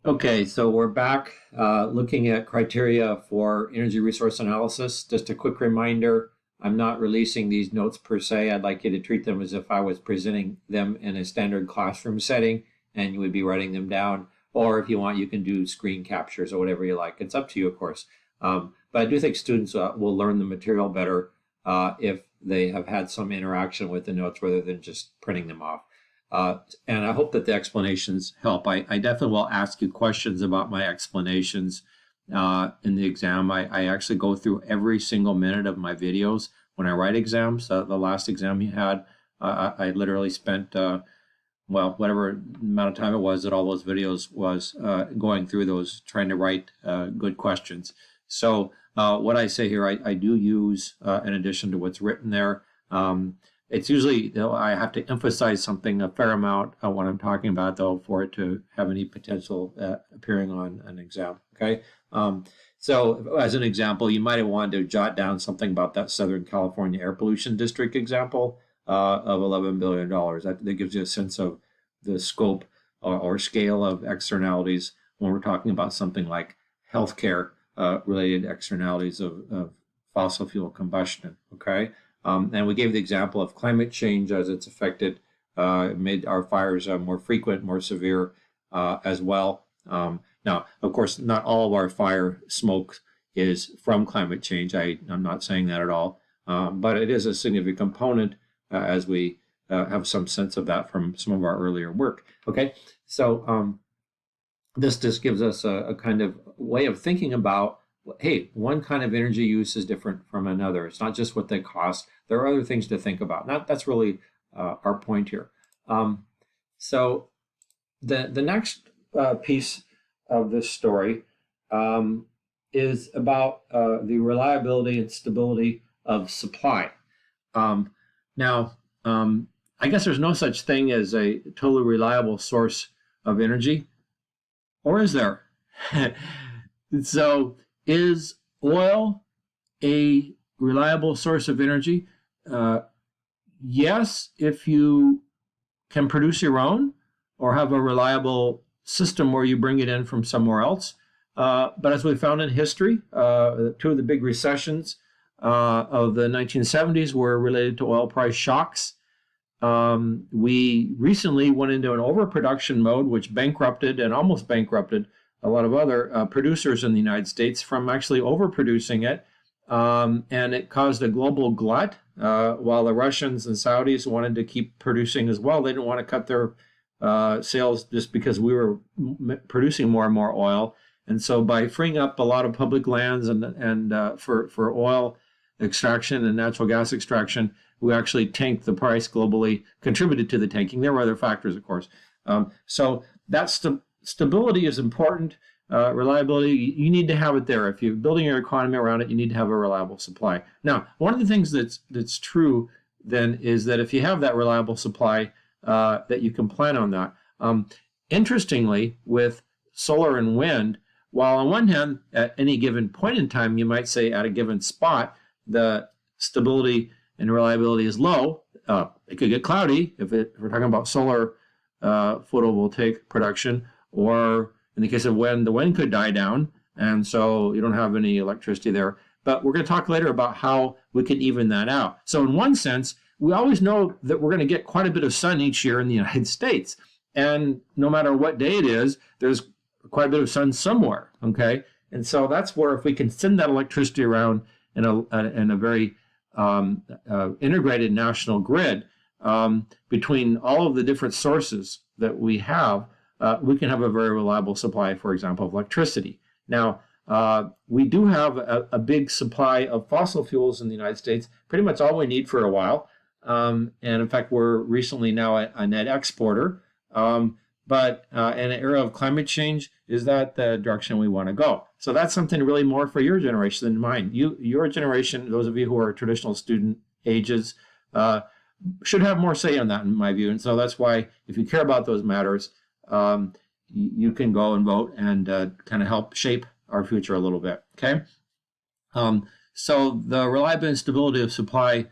Okay, so we're back looking at criteria for energy resource analysis. Just a quick reminder, I'm not releasing these notes per se. I'd like you to treat them as if I was presenting them in a standard classroom setting and you would be writing them down. Or if you want, you can do screen captures or whatever you like. It's up to you, of course. But I do think students will learn the material better if they have had some interaction with the notes rather than just printing them off. And I hope that the explanations help. I definitely will ask you questions about my explanations in the exam. I actually go through every single minute of my videos when I write exams. The last exam you had, I literally spent, well, whatever amount of time it was that all those videos was going through those, trying to write good questions. So what I say here, I do use, in addition to what's written there, it's usually, I have to emphasize something a fair amount when I'm talking about, though, for it to have any potential appearing on an exam, okay? So as an example, you might have wanted to jot down something about that Southern California Air Pollution District example of $11 billion. That gives you a sense of the scope or scale of externalities when we're talking about something like healthcare related externalities of fossil fuel combustion, okay? And we gave the example of climate change as it's affected, made our fires more frequent, more severe as well. Now, of course, not all of our fire smoke is from climate change. I'm not saying that at all, but it is a significant component as we have some sense of that from some of our earlier work. Okay, so this just gives us a kind of way of thinking about, hey, one kind of energy use is different from another. It's not just what they cost. There are other things to think about. That's really our point here. So the next piece of this story is about the reliability and stability of supply. Now, I guess there's no such thing as a totally reliable source of energy, or is there? So is oil a reliable source of energy? Yes, if you can produce your own or have a reliable system where you bring it in from somewhere else. But as we found in history, two of the big recessions of the 1970s were related to oil price shocks. We recently went into an overproduction mode, which bankrupted and almost bankrupted a lot of other producers in the United States from actually overproducing it. And it caused a global glut while the Russians and Saudis wanted to keep producing as well. They didn't want to cut their sales just because we were producing more and more oil. And so by freeing up a lot of public lands and for oil extraction and natural gas extraction, we actually tanked the price globally, contributed to the tanking. There were other factors, of course. So that's stability is important. Reliability, you need to have it there. If you're building your economy around it, you need to have a reliable supply. Now, one of the things that's true then is that if you have that reliable supply, that you can plan on that. Interestingly, with solar and wind, while on one hand, at any given point in time, you might say at a given spot, the stability and reliability is low. It could get cloudy if we're talking about solar photovoltaic production, or in the case of wind, the wind could die down, and so you don't have any electricity there. But we're going to talk later about how we can even that out. So in one sense, we always know that we're going to get quite a bit of sun each year in the United States. And no matter what day it is, there's quite a bit of sun somewhere, okay? And so that's where if we can send that electricity around in a very integrated national grid between all of the different sources that we have, we can have a very reliable supply, for example, of electricity. Now, we do have a big supply of fossil fuels in the United States, pretty much all we need for a while. And in fact, we're recently now a net exporter. But in an era of climate change, is that the direction we want to go? So that's something really more for your generation than mine. Your generation, those of you who are traditional student ages, should have more say on that, in my view. And so that's why, if you care about those matters, you can go and vote and kind of help shape our future a little bit, okay? So the reliability and stability of supply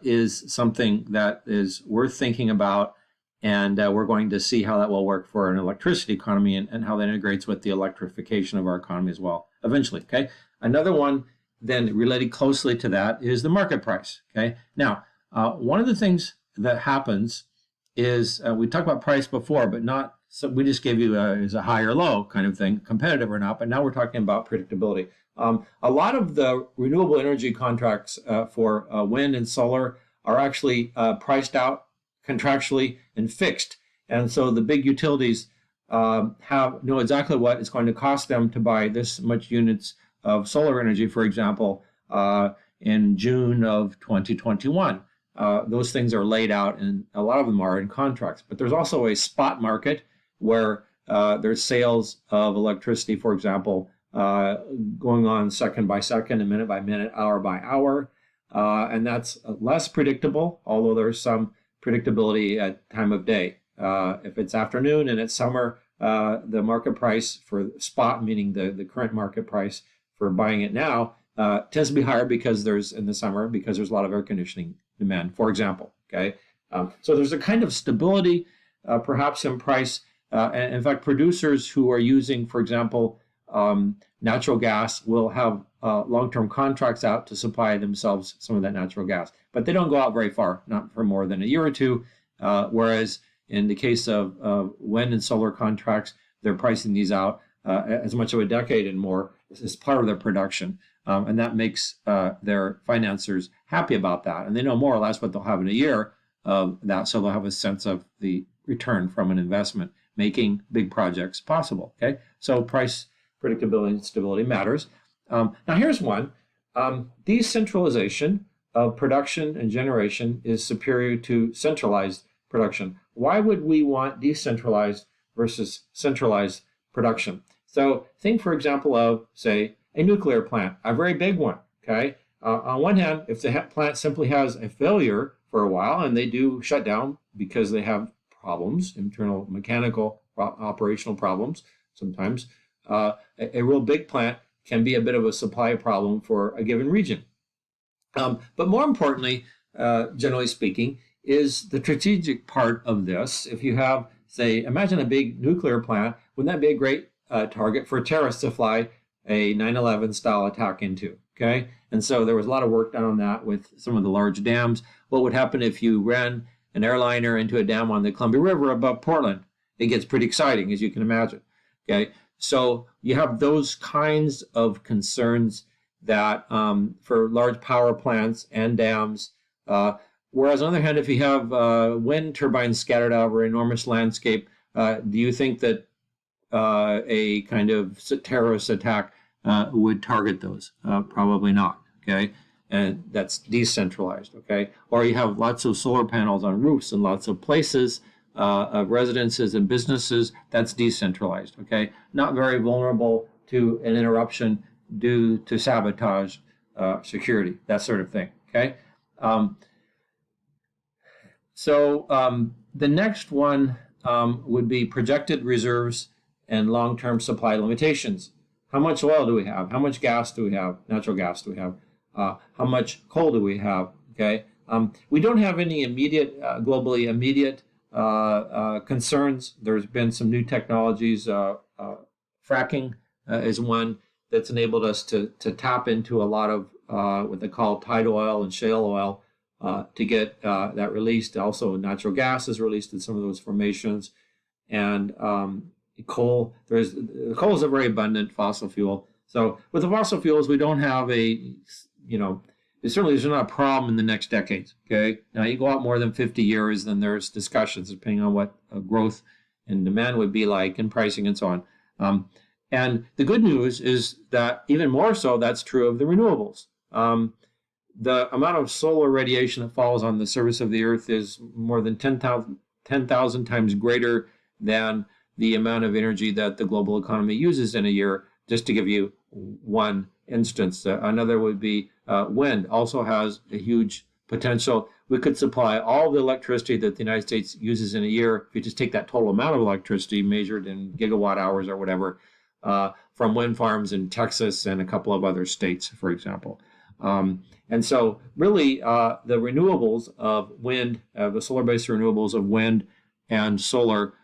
is something that is worth thinking about. And we're going to see how that will work for an electricity economy and how that integrates with the electrification of our economy as well eventually. Okay. Another one then related closely to that is the market price. Okay. Now, one of the things that happens is we talked about price before, but not so we just gave you is a high or low kind of thing, competitive or not. But now we're talking about predictability. A lot of the renewable energy contracts for wind and solar are actually priced out contractually and fixed. And so the big utilities know exactly what it's going to cost them to buy this much units of solar energy, for example, in June of 2021. Those things are laid out, and a lot of them are in contracts. But there's also a spot market where there's sales of electricity, for example, going on second by second and minute by minute, hour by hour. And that's less predictable, although there's some predictability at time of day. If it's afternoon and it's summer, the market price for spot, meaning the current market price for buying it now, tends to be higher because there's in the summer because there's a lot of air conditioning demand, for example. Okay, so there's a kind of stability, perhaps in price. And in fact, producers who are using, for example, natural gas will have long-term contracts out to supply themselves some of that natural gas, but they don't go out very far, not for more than a year or two. Whereas in the case of wind and solar contracts, they're pricing these out as much of a decade and more as part of their production. And that makes their financiers happy about that. And they know more or less what they'll have in a year of that. So they'll have a sense of the return from an investment, making big projects possible. Okay. So price predictability and stability matters. Now here's one. Decentralization of production and generation is superior to centralized production. Why would we want decentralized versus centralized production? So think, for example, of, say, a nuclear plant, a very big one, okay? On one hand, if the plant simply has a failure for a while, and they do shut down because they have problems, internal mechanical operational problems sometimes, a real big plant can be a bit of a supply problem for a given region. But more importantly, generally speaking, is the strategic part of this. If you have, say, imagine a big nuclear plant, wouldn't that be a great target for terrorists to fly a 9/11 style attack into? Okay, and so there was a lot of work done on that with some of the large dams. What would happen if you ran an airliner into a dam on the Columbia River above Portland? It gets pretty exciting, as you can imagine. Okay, so you have those kinds of concerns that for large power plants and dams. Whereas on the other hand, if you have wind turbines scattered out over an enormous landscape, do you think that a kind of terrorist attack would target those? Probably not. Okay, and that's decentralized. Okay, or you have lots of solar panels on roofs in lots of places of residences and businesses. That's decentralized. Okay, not very vulnerable to an interruption due to sabotage, security, that sort of thing. Okay. So the next one would be projected reserves and long-term supply limitations. How much oil do we have? How much gas do we have? Natural gas do we have? How much coal do we have? Okay. We don't have any immediate, globally immediate concerns. There's been some new technologies. Fracking is one that's enabled us to tap into a lot of what they call tight oil and shale oil to get that released. Also, natural gas is released in some of those formations, and coal. Coal is a very abundant fossil fuel. So with the fossil fuels, we don't have there's not a problem in the next decades. Okay, now you go out more than 50 years, then there's discussions depending on what growth and demand would be like, and pricing and so on. And the good news is that even more so, that's true of the renewables. The amount of solar radiation that falls on the surface of the Earth is more than 10,000 times greater than the amount of energy that the global economy uses in a year, just to give you one instance. Another would be wind, also has a huge potential. We could supply all the electricity that the United States uses in a year, if you just take that total amount of electricity measured in gigawatt hours or whatever, from wind farms in Texas and a couple of other states, for example. And so really the renewables of wind, the solar-based renewables of wind and solar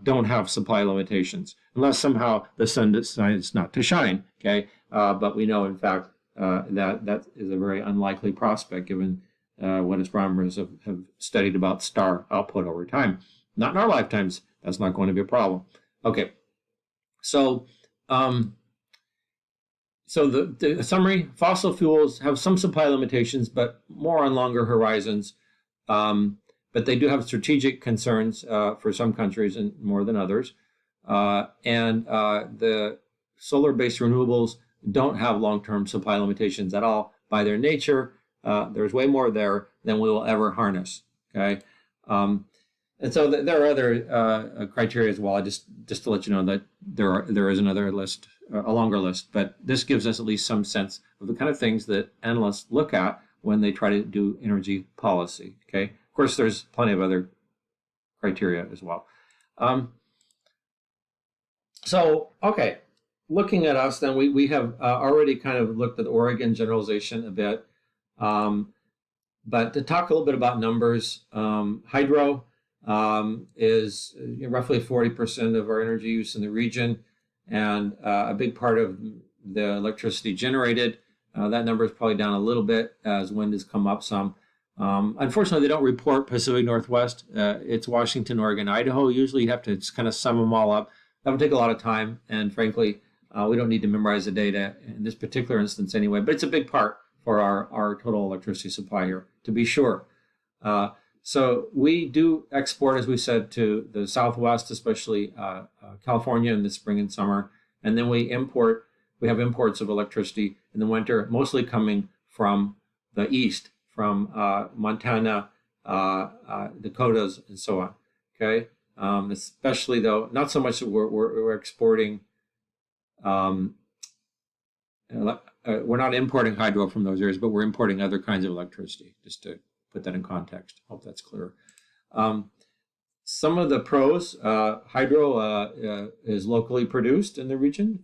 don't have supply limitations, unless somehow the sun decides not to shine. Okay, but we know, in fact, that is a very unlikely prospect given what astronomers have studied about star output over time. Not in our lifetimes. That's not going to be a problem. Okay, so the summary: fossil fuels have some supply limitations, but more on longer horizons. But they do have strategic concerns for some countries and more than others. The solar-based renewables don't have long-term supply limitations at all by their nature. There's way more there than we will ever harness. Okay, and so there are other criteria as well. Just to let you know that there is another list, a longer list, but this gives us at least some sense of the kind of things that analysts look at when they try to do energy policy. Okay, of course, there's plenty of other criteria as well. Okay, looking at us, then we have already kind of looked at the Oregon generalization a bit. But to talk a little bit about numbers, hydro is roughly 40% of our energy use in the region, and a big part of the electricity generated. That number is probably down a little bit as wind has come up some. Unfortunately, they don't report Pacific Northwest. It's Washington, Oregon, Idaho. Usually you have to just kind of sum them all up. That would take a lot of time, and frankly, we don't need to memorize the data in this particular instance anyway, but it's a big part for our total electricity supply here, to be sure. So we do export, as we said, to the Southwest, especially California in the spring and summer, and then we have imports of electricity in the winter, mostly coming from the east, from Montana, Dakotas, and so on. Okay, especially though, not so much that we're exporting. We're not importing hydro from those areas, but we're importing other kinds of electricity, just to put that in context. Hope that's clear. Some of the pros: hydro is locally produced in the region.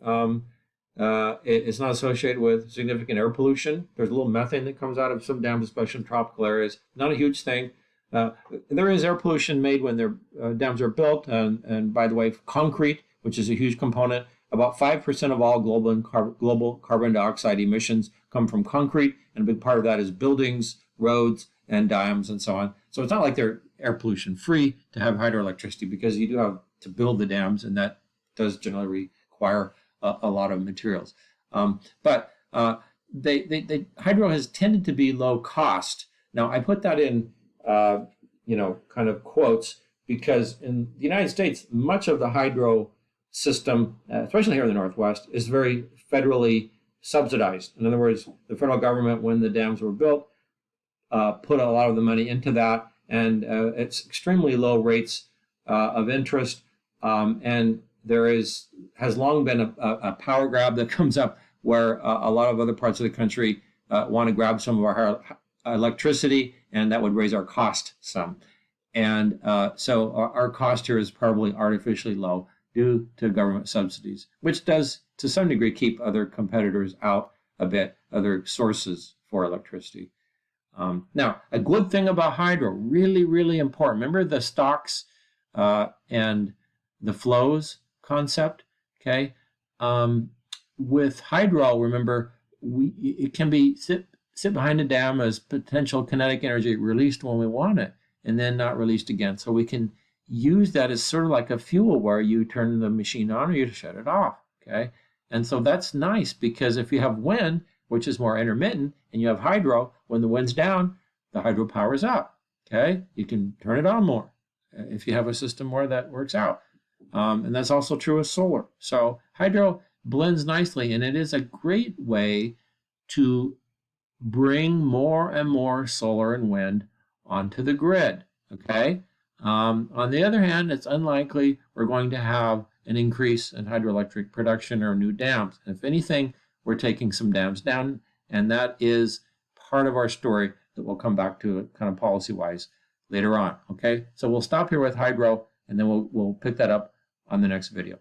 It's not associated with significant air pollution. There's a little methane that comes out of some dams, especially in tropical areas. Not a huge thing. There is air pollution made when their dams are built, and by the way, concrete, which is a huge component. About 5% of all global carbon dioxide emissions come from concrete, and a big part of that is buildings, roads, and dams, and so on. So it's not like they're air pollution free to have hydroelectricity, because you do have to build the dams, and that does generally require a lot of materials. But hydro has tended to be low cost. Now I put that in kind of quotes, because in the United States, much of the hydro system, especially here in the Northwest, is very federally subsidized. In other words, the federal government, when the dams were built, put a lot of the money into that, and it's extremely low rates of interest. And there has long been a power grab that comes up where a lot of other parts of the country want to grab some of our electricity, and that would raise our cost some. And so our cost here is probably artificially low due to government subsidies, which does to some degree keep other competitors out a bit, other sources for electricity. Now, a good thing about hydro, really, really important. Remember the stocks and the flows concept, okay? With hydro, remember, it can be sit behind a dam as potential kinetic energy released when we want it, and then not released again. So we can use that as sort of like a fuel where you turn the machine on or you shut it off, okay? And so that's nice, because if you have wind, which is more intermittent, and you have hydro, when the wind's down, the hydro powers up, okay? You can turn it on more if you have a system where that works out. And that's also true with solar. So hydro blends nicely, and it is a great way to bring more and more solar and wind onto the grid, okay? On the other hand, it's unlikely we're going to have an increase in hydroelectric production or new dams. If anything, we're taking some dams down, and that is part of our story that we'll come back to kind of policy-wise later on, okay? So we'll stop here with hydro, and then we'll pick that up on the next video.